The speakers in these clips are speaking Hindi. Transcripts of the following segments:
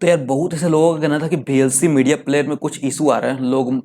तो यार बहुत ऐसे लोगों का कहना था कि VLC मीडिया प्लेयर में कुछ इशू आ रहे हैं, लोग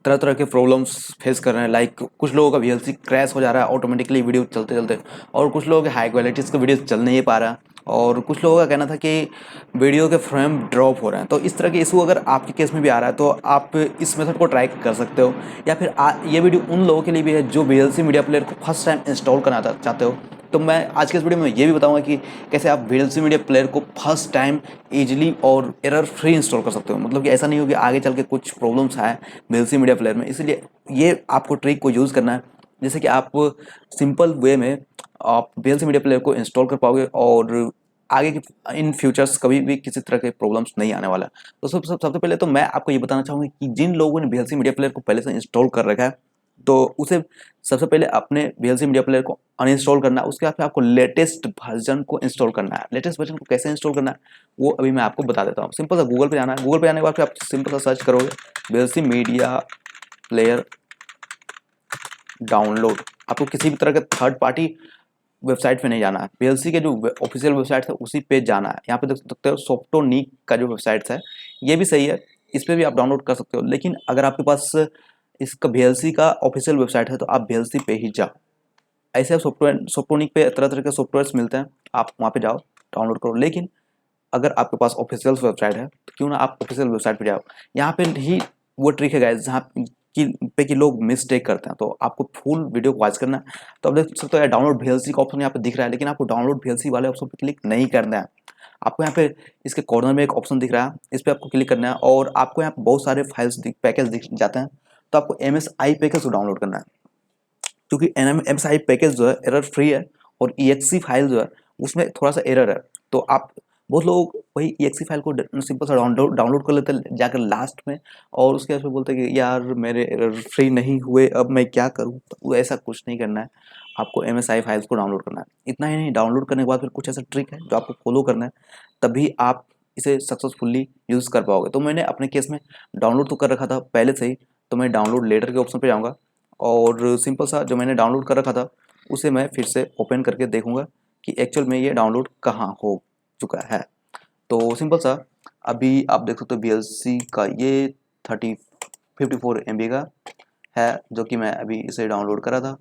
तरह तरह के प्रॉब्लम्स फेस कर रहे हैं। लाइक कुछ लोगों का VLC क्रैश हो जा रहा है ऑटोमेटिकली वीडियो चलते चलते, और कुछ लोगों के हाई क्वालिटीज़ का वीडियो चल नहीं पा रहा है, और कुछ लोगों का कहना था कि वीडियो के फ्रेम ड्रॉप हो रहे हैं। तो इस तरह के इशू अगर आपके केस में भी आ रहा है तो आप इस मेथड को ट्राई कर सकते हो, या फिर ये वीडियो उन लोगों के लिए भी है जो VLC मीडिया प्लेयर को फर्स्ट टाइम इंस्टॉल करना चाहते हो। तो मैं आज के इस वीडियो में ये भी बताऊंगा कि कैसे आप VLC मीडिया प्लेयर को फर्स्ट टाइम इजीली और एरर फ्री इंस्टॉल कर सकते हो। मतलब कि ऐसा नहीं हो कि आगे चल के कुछ प्रॉब्लम्स आए VLC मीडिया प्लेयर में। इसलिए ये आपको ट्रिक को यूज़ करना है, जैसे कि आप सिंपल वे में आप VLC मीडिया प्लेयर को इंस्टॉल कर पाओगे, और आगे की इन फ्यूचर्स कभी भी किसी तरह के प्रॉब्लम्स नहीं आने वाला। तो सबसे पहले तो मैं आपको ये बताना चाहूँगा कि जिन लोगों ने VLC मीडिया प्लेयर को पहले से इंस्टॉल कर रखा है, तो उसे सबसे पहले अपने VLC मीडिया प्लेयर को अनइंस्टॉल करना है। उसके बाद फिर आपको लेटेस्ट वर्जन को इंस्टॉल करना है। लेटेस्ट वर्जन को कैसे इंस्टॉल करना है वो अभी मैं आपको बता देता हूँ। सिंपल सा गूगल पे जाना है। गूगल पे जाने के बाद फिर आप सिंपल सा सर्च करोगे VLC मीडिया प्लेयर डाउनलोड। आपको किसी भी तरह के थर्ड पार्टी वेबसाइट पे नहीं जाना है, VLC के जो ऑफिशियल वेबसाइट है उसी पे जाना है। यहाँ पे देख सकते हो सॉफ्टोनिक का जो वेबसाइट है ये भी सही है, इस पर भी आप डाउनलोड कर सकते हो। लेकिन अगर आपके पास इसका VLC का ऑफिशियल वेबसाइट है तो आप VLC पे ही जाओ। ऐसे सॉफ्टवेयर सॉफ्टोनिक पे तरह तरह के सॉफ्टवेयर्स मिलते हैं, आप वहाँ पे जाओ डाउनलोड करो। लेकिन अगर आपके पास ऑफिशियल वेबसाइट है तो क्यों ना आप ऑफिशियल वेबसाइट पे जाओ। यहाँ पे ही वो ट्रिक है गाइस जहाँ कि लोग मिस्टेक करते हैं। तो आपको फुल वीडियो को वॉच करना है। तो आप देख सकते हो डाउनलोड VLC का ऑप्शन यहाँ पे दिख रहा है, लेकिन आपको डाउनलोड VLC वाले ऑप्शन पे क्लिक नहीं करना है। आपको यहाँ पे इसके कॉर्नर में एक ऑप्शन दिख रहा है, इस पर आपको क्लिक करना है, और आपको यहाँ पे बहुत सारे फाइल्स पैकेज दिख जाते हैं। तो आपको MSI पैकेज को डाउनलोड करना है, क्योंकि MSI पैकेज जो है एरर फ्री है, और EXE फाइल जो है उसमें थोड़ा सा एरर है। तो आप बहुत लोग वही EXE फाइल को सिंपल सा डाउनलोड कर लेते हैं जाकर लास्ट में, और उसके बाद फिर बोलते हैं कि यार मेरे एरर फ्री नहीं हुए, अब मैं क्या करूँ। तो ऐसा कुछ नहीं करना है, आपको MSI फाइल्स को डाउनलोड करना है। इतना ही नहीं, डाउनलोड करने के बाद फिर कुछ ऐसा ट्रिक है जो आपको फॉलो करना है, तभी आप इसे सक्सेसफुली यूज़ कर पाओगे। तो मैंने अपने केस में डाउनलोड तो कर रखा था पहले से ही, तो मैं डाउनलोड लेटर के ऑप्शन पे जाऊँगा, और सिंपल सा जो मैंने डाउनलोड कर रखा था उसे मैं फिर से ओपन करके देखूंगा कि एक्चुअल में ये डाउनलोड कहाँ हो चुका है। तो सिंपल सा अभी आप देख सकते हो VLC का ये 54 MB का है, जो कि मैं अभी इसे डाउनलोड करा था।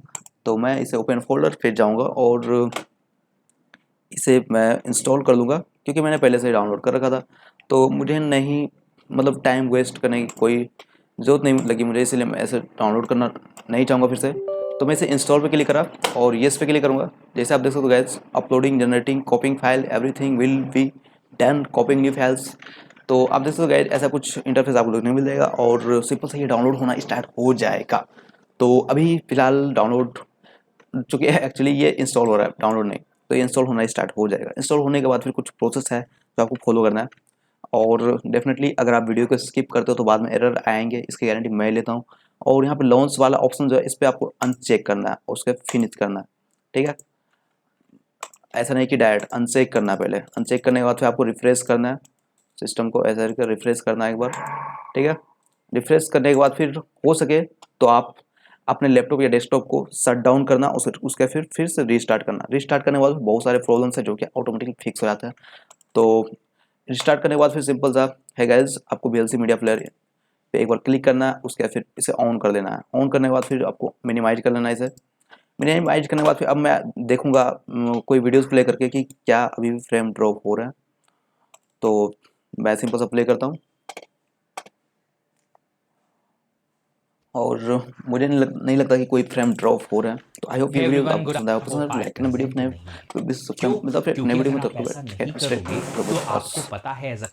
तो मैं इसे ओपन फोल्डर फिर जाऊंगा और इसे मैं इंस्टॉल कर लूँगा, क्योंकि मैंने पहले से डाउनलोड कर रखा था। तो मुझे नहीं, मतलब टाइम वेस्ट करने की कोई ज़रूरत नहीं लगी मुझे, इसलिए मैं ऐसे डाउनलोड करना नहीं चाहूँगा फिर से। तो मैं इसे इंस्टॉल पे क्लिक करा और येस पे क्लिक करूँगा। जैसे आप देख सकते हो guys, uploading, generating, कॉपिंग file, everything will be done, कॉपिंग new files. तो आप देख सकते हो गाइस, ऐसा कुछ इंटरफेस आपको देखने को मिल जाएगा, और सिंपल से ये डाउनलोड होना स्टार्ट हो जाएगा। तो अभी फ़िलहाल डाउनलोड, चूँकि एक्चुअली ये इंस्टॉल हो रहा है, डाउनलोड नहीं। तो ये इंस्टॉल होना स्टार्ट हो जाएगा। इंस्टॉल होने के बाद फिर कुछ प्रोसेस है जो आपको फॉलो करना है, और डेफिनेटली अगर आप वीडियो को स्किप करते हो तो बाद में एरर आएंगे, इसकी गारंटी मैं लेता हूँ। और यहाँ पे लॉन्च वाला ऑप्शन जो है इस पर आपको अनचेक करना है और उसके फिनिश करना है, ठीक है। ऐसा नहीं कि डायरेक्ट अनचेक करना है, पहले अनचेक करने के बाद फिर आपको रिफ्रेश करना है सिस्टम को, ऐसा करके रिफ्रेश करना है एक बार, ठीक है। रिफ्रेश करने के बाद फिर हो सके तो आप अपने लैपटॉप या डेस्कटॉप को शट डाउन करना, उसके फिर से रीस्टार्ट करना। रीस्टार्ट करने के बाद बहुत सारे प्रॉब्लम्स हैं जो कि ऑटोमेटिकली फिक्स हो जाते हैं। तो रिस्टार्ट करने के बाद फिर सिंपल सा है गाइज, आपको VLC मीडिया प्लेयर पे एक बार क्लिक करना है, उसके बाद फिर इसे ऑन कर देना है। ऑन करने के बाद फिर आपको मिनिमाइज कर लेना है इसे। मिनिमाइज करने के बाद फिर अब मैं देखूंगा कोई वीडियोस प्ले करके कि क्या अभी भी फ्रेम ड्रॉप हो रहा है। तो मैं सिंपल सा प्ले करता हूँ, और मुझे नहीं लगता कि कोई फ्रेम ड्रॉप हो रहा है। तो आई होप ये हे वीडियो एवरीवन, आपको गुड पसंद आया। वो पसंद आया तो आज लाइक का करना, वीडियो सेगमेंट अपने नहीं है। तो भी क्यों? मतलब फिर नए क्योंकि वीडियो में अगर तो आप ऐसा नहीं स्टे करोगे तो आपको पता है एज अ